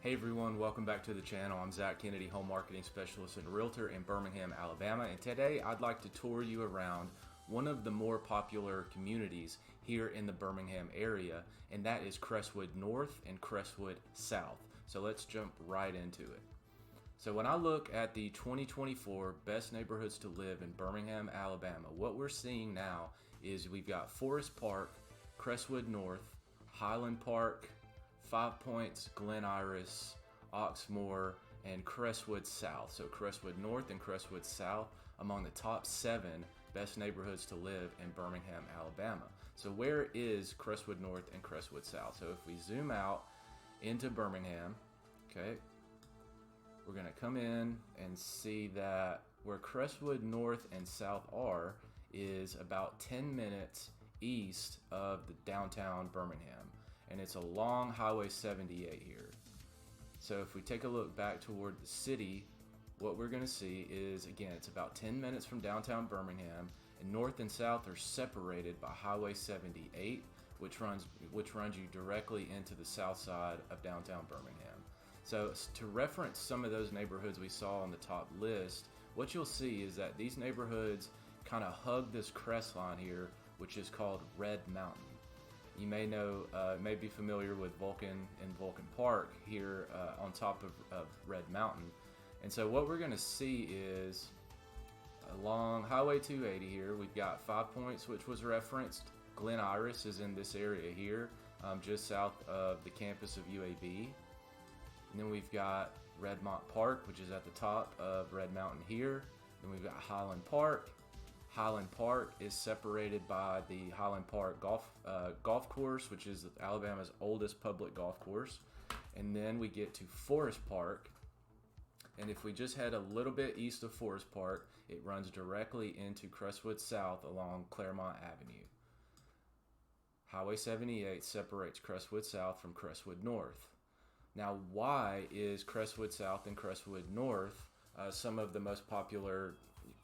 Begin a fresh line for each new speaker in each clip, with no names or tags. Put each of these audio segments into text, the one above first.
Hey everyone, welcome back to the channel. I'm Zach Kennedy, Home Marketing Specialist and Realtor in Birmingham, Alabama, and today I'd like to tour you around one of the more popular communities here in the Birmingham area, and that is Crestwood North and Crestwood South. So let's jump right into it. So when I look at the 2024 best neighborhoods to live in Birmingham, Alabama, what we're seeing now is we've got Forest Park, Crestwood North, Highland Park, 5 Points, Glen Iris, Oxmoor, and Crestwood South. So Crestwood North and Crestwood South among the top 7 best neighborhoods to live in Birmingham, Alabama. So where is Crestwood North and Crestwood South? So if we zoom out into Birmingham, okay, we're gonna come in and see that where Crestwood North and South are is about 10 minutes east of the downtown Birmingham. And it's along Highway 78 here. So if we take a look back toward the city, what we're going to see is, again, it's about 10 minutes from downtown Birmingham, and north and south are separated by Highway 78, which runs you directly into the south side of downtown Birmingham. So to reference some of those neighborhoods we saw on the top list, what you'll see is that these neighborhoods kind of hug this crest line here, which is called Red Mountain. You may know, may be familiar with Vulcan and Vulcan Park here on top of Red Mountain. And so what we're going to see is along Highway 280 here, we've got 5 Points, which was referenced. Glen Iris is in this area here, just south of the campus of UAB. And then we've got Redmont Park, which is at the top of Red Mountain here. Then we've got Highland Park. Highland Park is separated by the Highland Park golf course, which is Alabama's oldest public golf course. And then we get to Forest Park. And if we just head a little bit east of Forest Park, it runs directly into Crestwood South along Claremont Avenue. Highway 78 separates Crestwood South from Crestwood North. Now, why is Crestwood South and Crestwood North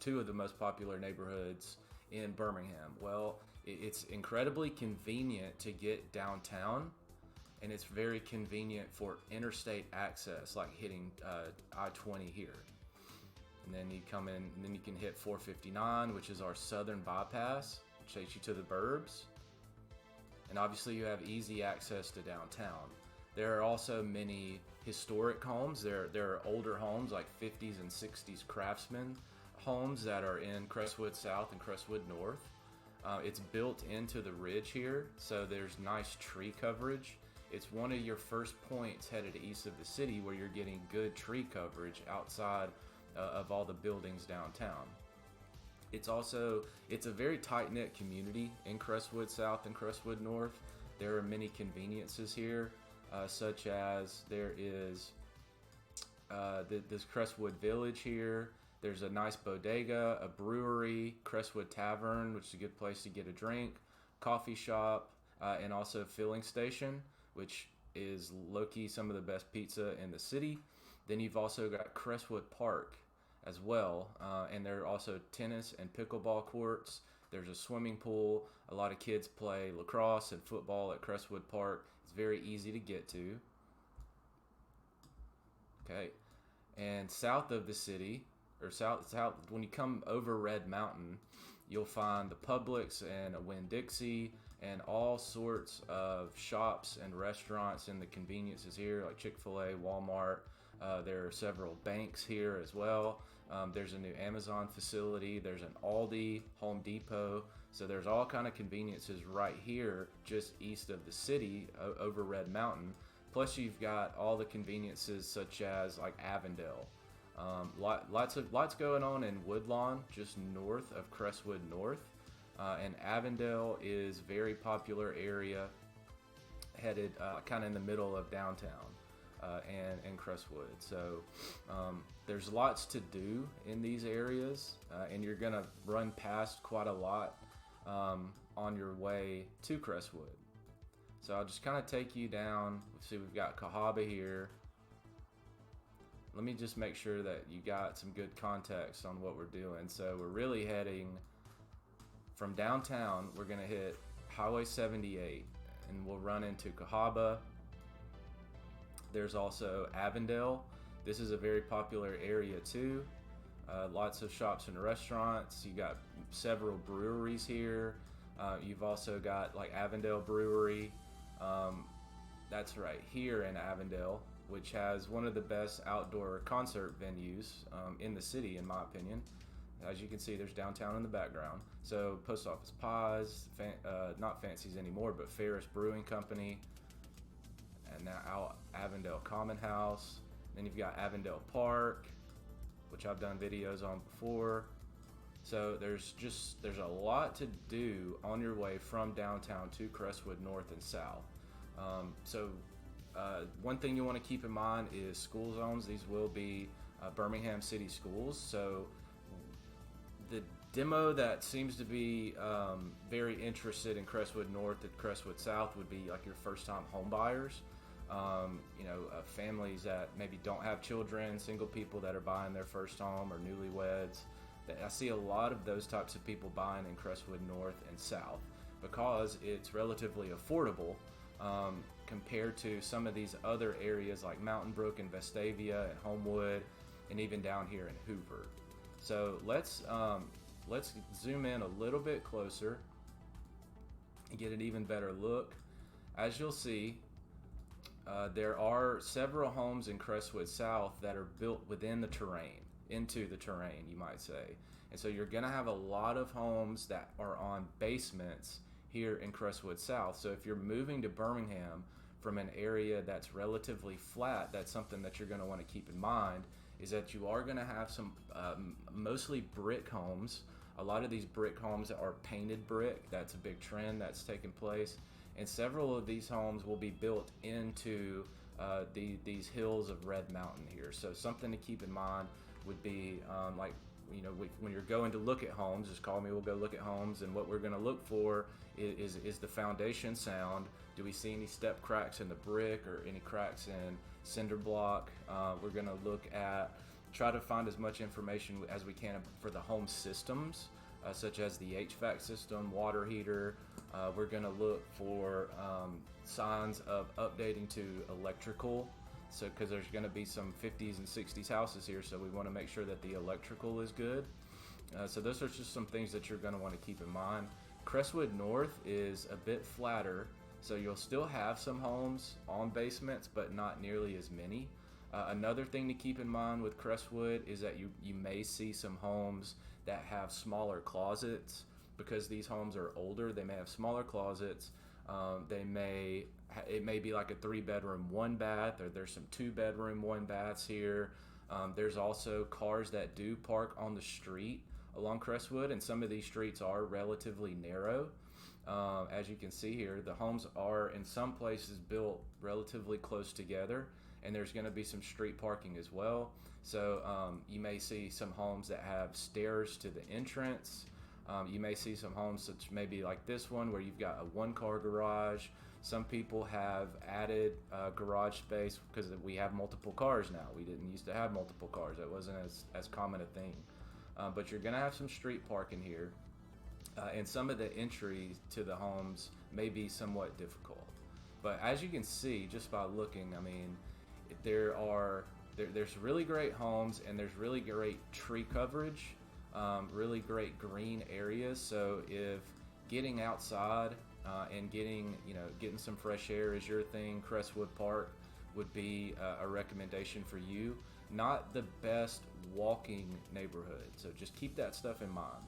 two of the most popular neighborhoods in Birmingham? Well, it's incredibly convenient to get downtown, and it's very convenient for interstate access, like hitting I-20 here. And then you come in, and then you can hit 459, which is our southern bypass, which takes you to the burbs. And obviously you have easy access to downtown. There are also many historic homes. There are older homes like 50s and 60s craftsman homes that are in Crestwood South and Crestwood North. It's built into the ridge here, so there's nice tree coverage. It's one of your first points headed east of the city where you're getting good tree coverage outside of all the buildings downtown. It's a very tight-knit community in Crestwood South and Crestwood North. There are many conveniences here, such as there is this Crestwood Village here. There's a nice bodega, a brewery, Crestwood Tavern, which is a good place to get a drink, coffee shop, and also a filling station, which is low-key some of the best pizza in the city. Then you've also got Crestwood Park as well, and there are also tennis and pickleball courts. There's a swimming pool. A lot of kids play lacrosse and football at Crestwood Park. It's very easy to get to. Okay, and south of the city, or south, when you come over Red Mountain, you'll find the Publix and a Winn-Dixie and all sorts of shops and restaurants and the conveniences here, like Chick-fil-A, Walmart. There are several banks here as well. There's a new Amazon facility. There's an Aldi, Home Depot. So there's all kind of conveniences right here just east of the city over Red Mountain. Plus you've got all the conveniences such as like Avondale. Lots going on in Woodlawn, just north of Crestwood North, and Avondale is very popular area, headed kind of in the middle of downtown and Crestwood. So there's lots to do in these areas, and you're gonna run past quite a lot on your way to Crestwood. So I'll just kind of take you down. See, we've got Cahaba here. Let me just make sure that you got some good context on what we're doing. So we're really heading from downtown. We're gonna hit Highway 78 and we'll run into Cahaba. There's also Avondale. This is a very popular area too. Lots of shops and restaurants. You got several breweries here. You've also got like Avondale Brewery. That's right here in Avondale, which has one of the best outdoor concert venues in the city, in my opinion. As you can see, there's downtown in the background. So Post Office Pies, not Fancies anymore, but Ferris Brewing Company, and now Avondale Common House. Then you've got Avondale Park, which I've done videos on before. So there's a lot to do on your way from downtown to Crestwood North and South. One thing you want to keep in mind is school zones. These will be Birmingham City Schools. So the demo that seems to be very interested in Crestwood North and Crestwood South would be like your first-time home buyers. Families that maybe don't have children, single people that are buying their first home, or newlyweds. I see a lot of those types of people buying in Crestwood North and South because it's relatively affordable compared to some of these other areas like Mountain Brook and Vestavia and Homewood, and even down here in Hoover. So let's zoom in a little bit closer and get an even better look. As you'll see, there are several homes in Crestwood South that are built within the terrain, into the terrain, you might say. And so you're going to have a lot of homes that are on basements here in Crestwood South. So if you're moving to Birmingham from an area that's relatively flat, that's something that you're going to want to keep in mind, is that you are going to have some mostly brick homes. A lot of these brick homes are painted brick. That's a big trend that's taken place. And several of these homes will be built into these hills of Red Mountain here. So something to keep in mind would be when you're going to look at homes, just call me, we'll go look at homes. And what we're going to look for is the foundation sound. Do we see any step cracks in the brick or any cracks in cinder block? We're going to try to find as much information as we can for the home systems, such as the HVAC system, water heater. We're going to look for signs of updating to electrical. So, because there's going to be some 50s and 60s houses here, so we want to make sure that the electrical is good. So those are just some things that you're going to want to keep in mind. Crestwood North is a bit flatter, so you'll still have some homes on basements, but not nearly as many. Another thing to keep in mind with Crestwood is that you may see some homes that have smaller closets. Because these homes are older, they may have smaller closets. It may be like a 3-bedroom, 1-bath, or there's some 2-bedroom, 1-baths here. There's also cars that do park on the street along Crestwood, and some of these streets are relatively narrow. As you can see here, the homes are in some places built relatively close together, and there's going to be some street parking as well. So you may see some homes that have stairs to the entrance. You may see some homes such maybe like this one where you've got a 1-car garage. Some people have added garage space because we have multiple cars now. We didn't used to have multiple cars. That wasn't as common a thing. But you're going to have some street parking here. And some of the entries to the homes may be somewhat difficult. But as you can see, just by looking, I mean, there's really great homes and there's really great tree coverage. Really great green areas. So if getting outside and getting some fresh air is your thing, Crestwood Park would be a recommendation for you. Not the best walking neighborhood, so just keep that stuff in mind.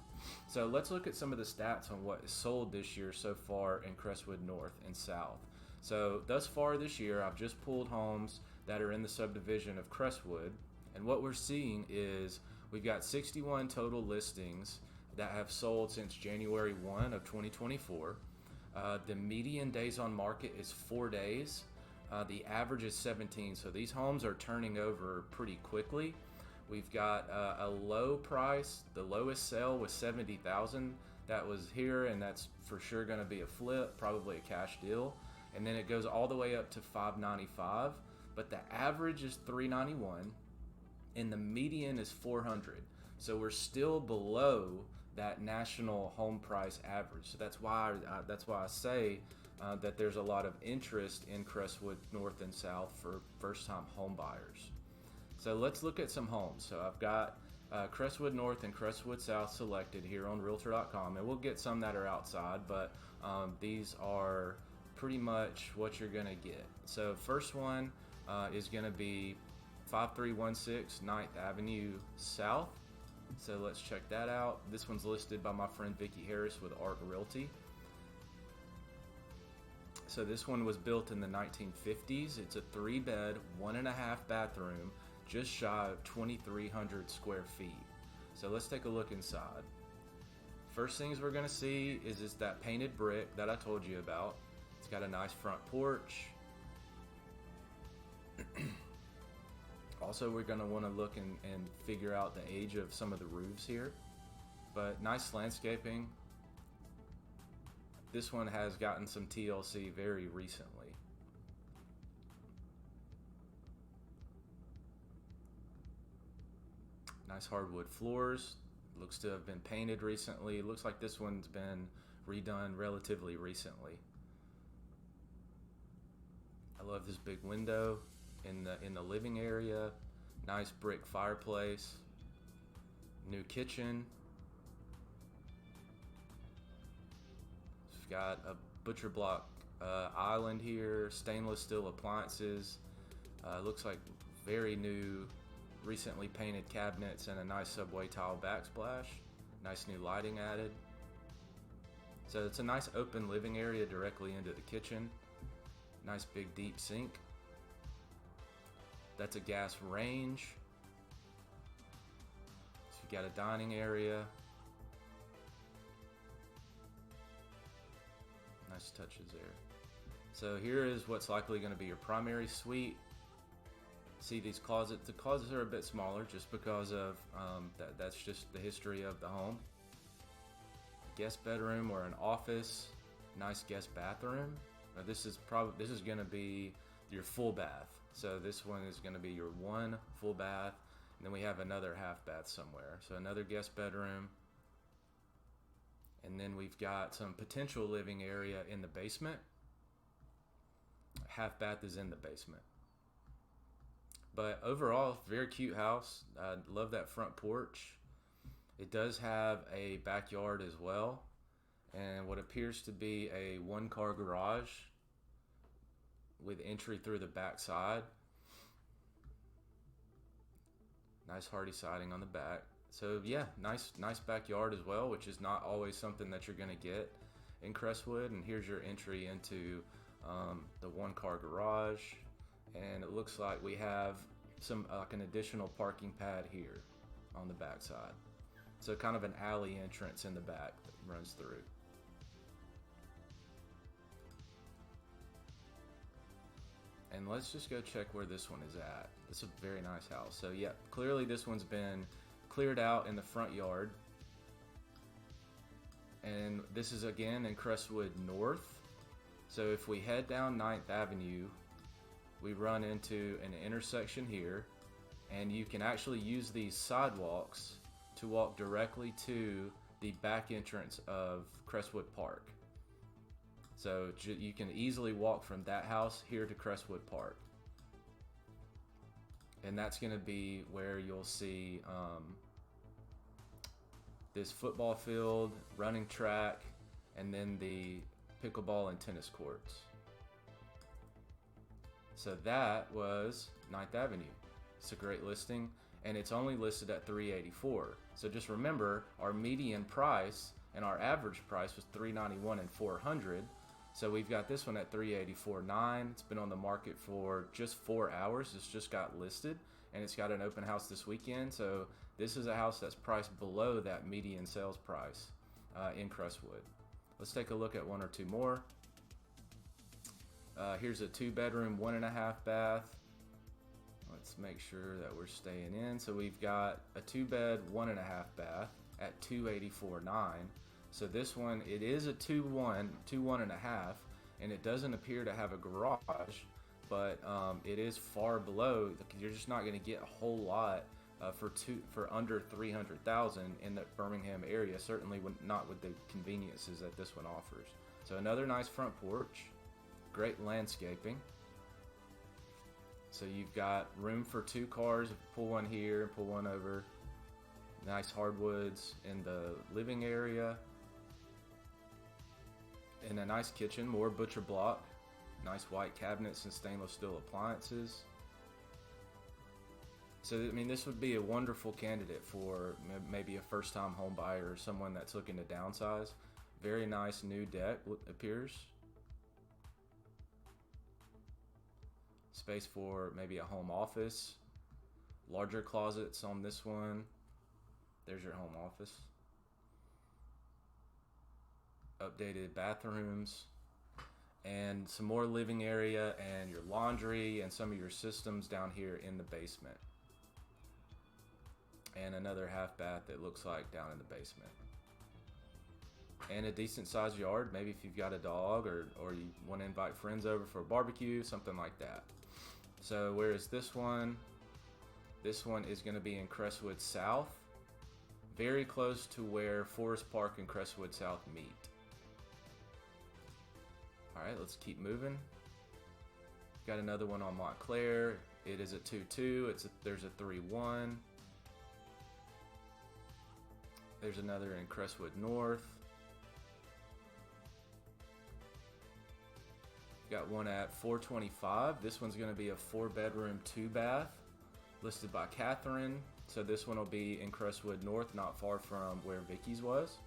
So let's look at some of the stats on what is sold this year so far in Crestwood North and South. So thus far this year, I've just pulled homes that are in the subdivision of Crestwood, and what we're seeing is we've got 61 total listings that have sold since January 1 of 2024. The median days on market is 4 days. The average is 17, so these homes are turning over pretty quickly. We've got a low price. The lowest sale was $70,000. That was here, and that's for sure going to be a flip, probably a cash deal. And then it goes all the way up to $595, but the average is $391. And the median is $400. So we're still below that national home price average. So that's why I say that there's a lot of interest in Crestwood North and South for first-time home buyers. So let's look at some homes. So I've got Crestwood North and Crestwood South selected here on Realtor.com, and we'll get some that are outside, but these are pretty much what you're going to get. So first one is going to be 5316 9th Avenue South. So let's check that out. This one's listed by my friend Vicki Harris with Arc Realty. So this one was built in the 1950s. It's a 3-bed, 1.5 bathroom, just shy of 2,300 square feet. So let's take a look inside. First things we're gonna see is that painted brick that I told you about. It's got a nice front porch. Also, we're gonna wanna look and figure out the age of some of the roofs here. But nice landscaping. This one has gotten some TLC very recently. Nice hardwood floors. Looks to have been painted recently. Looks like this one's been redone relatively recently. I love this big window in the living area. Nice brick fireplace. New kitchen. Got a butcher block island here, stainless steel appliances. Looks like very new, recently painted cabinets and a nice subway tile backsplash. Nice new lighting added. So it's a nice open living area directly into the kitchen. Nice big deep sink. That's a gas range. So you got a dining area. Nice touches there. So here is what's likely going to be your primary suite. See these closets. The closets are a bit smaller just because of that's just the history of the home. Guest bedroom or an office. Nice guest bathroom. Now this is going to be your full bath. So this one is going to be your one full bath, and then we have another half bath somewhere. So another guest bedroom. And then we've got some potential living area in the basement. Half bath is in the basement. But overall, very cute house. I love that front porch. It does have a backyard as well, and what appears to be a one-car garage with entry through the back side. Nice hardy siding on the back. So yeah, nice backyard as well, which is not always something that you're going to get in Crestwood. And here's your entry into the one-car garage, and it looks like we have some like an additional parking pad here on the back side. So kind of an alley entrance in the back that runs through. And let's just go check where this one is at. This is a very nice house. So yeah, clearly this one's been cleared out in the front yard. And this is again in Crestwood North. So if we head down 9th Avenue, we run into an intersection here, and you can actually use these sidewalks to walk directly to the back entrance of Crestwood Park. So you can easily walk from that house here to Crestwood Park. And that's going to be where you'll see this football field, running track, and then the pickleball and tennis courts. So that was 9th Avenue. It's a great listing, and it's only listed at $384. So just remember, our median price and our average price was $391 and $400. So we've got this one at $384.9. It's been on the market for just 4 hours. It's just got listed, and it's got an open house this weekend. So this is a house that's priced below that median sales price in Crestwood. Let's take a look at one or two more. Here's a 2-bedroom, 1.5 bath. Let's make sure that we're staying in. So we've got a 2-bed, 1.5 bath at $284.9. So this one, it is a 2-1, 1.5, and it doesn't appear to have a garage, but it is far below. You're just not going to get a whole lot for under $300,000 in the Birmingham area. Certainly not with the conveniences that this one offers. So another nice front porch. Great landscaping. So you've got room for 2 cars. Pull one here and pull one over. Nice hardwoods in the living area. And a nice kitchen, more butcher block. Nice white cabinets and stainless steel appliances. So, I mean, this would be a wonderful candidate for maybe a first-time home buyer or someone that's looking to downsize. Very nice new deck appears. Space for maybe a home office. Larger closets on this one. There's your home office. Updated bathrooms. And some more living area and your laundry and some of your systems down here in the basement. And another half bath that looks like down in the basement. And a decent sized yard, maybe if you've got a dog or you want to invite friends over for a barbecue, something like that. So where is this one? This one is going to be in Crestwood South, very close to where Forest Park and Crestwood South meet. Alright, let's keep moving. Got another one on Montclair. It is a 2-2. There's a 3-1. There's another in Crestwood North. Got one at 425. This one's going to be a 4-bedroom, 2-bath, listed by Catherine. So this one will be in Crestwood North, not far from where Vicky's was.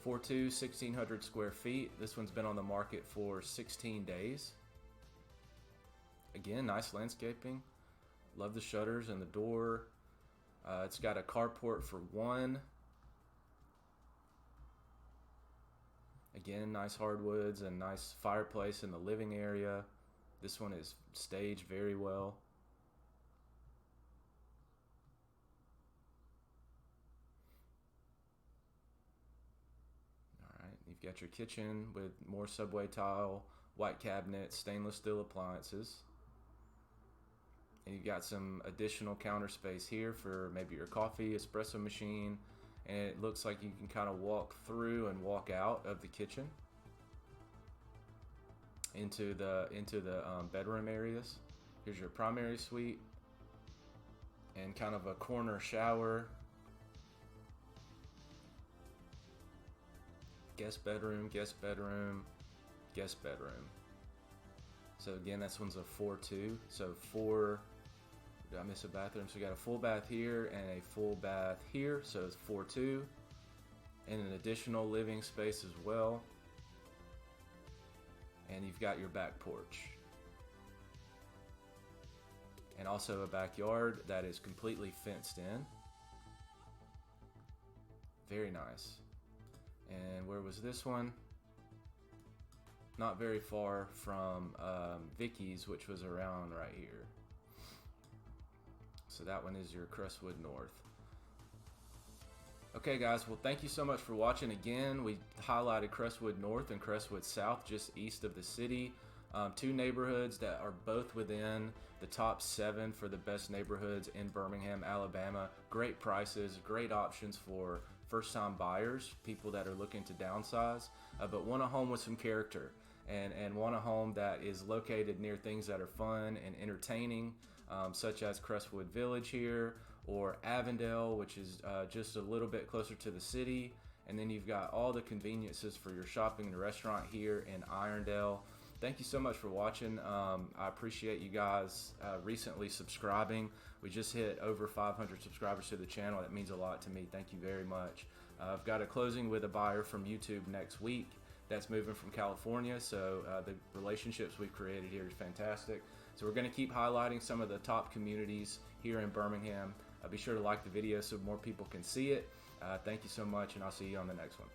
4.2, 1,600 square feet. This one's been on the market for 16 days. Again, nice landscaping. Love the shutters and the door. It's got a carport for 1. Again, nice hardwoods and nice fireplace in the living area. This one is staged very well. You've got your kitchen with more subway tile, white cabinets, stainless steel appliances. And you've got some additional counter space here for maybe your coffee, espresso machine. And it looks like you can kind of walk through and walk out of the kitchen into the bedroom areas. Here's your primary suite and kind of a corner shower. Guest bedroom, guest bedroom, guest bedroom. So again, this one's a 4-2. So 4, did I miss a bathroom? So you got a full bath here and a full bath here. So it's 4-2. And an additional living space as well. And you've got your back porch. And also a backyard that is completely fenced in. Very nice. And where was this one? Not very far from Vicky's, which was around right here. So that one is your Crestwood North. Okay guys, well thank you so much for watching again. We highlighted Crestwood North and Crestwood South, just east of the city. 2 neighborhoods that are both within the top 7 for the best neighborhoods in Birmingham, Alabama. Great prices, great options for first-time buyers, people that are looking to downsize, but want a home with some character and want a home that is located near things that are fun and entertaining, such as Crestwood Village here, or Avondale, which is just a little bit closer to the city. And then you've got all the conveniences for your shopping and restaurant here in Irondale. Thank you so much for watching. I appreciate you guys recently subscribing. We just hit over 500 subscribers to the channel. That means a lot to me. Thank you very much. I've got a closing with a buyer from YouTube next week that's moving from California. So the relationships we've created here is fantastic. So we're going to keep highlighting some of the top communities here in Birmingham. Be sure to like the video so more people can see it. Thank you so much, and I'll see you on the next one.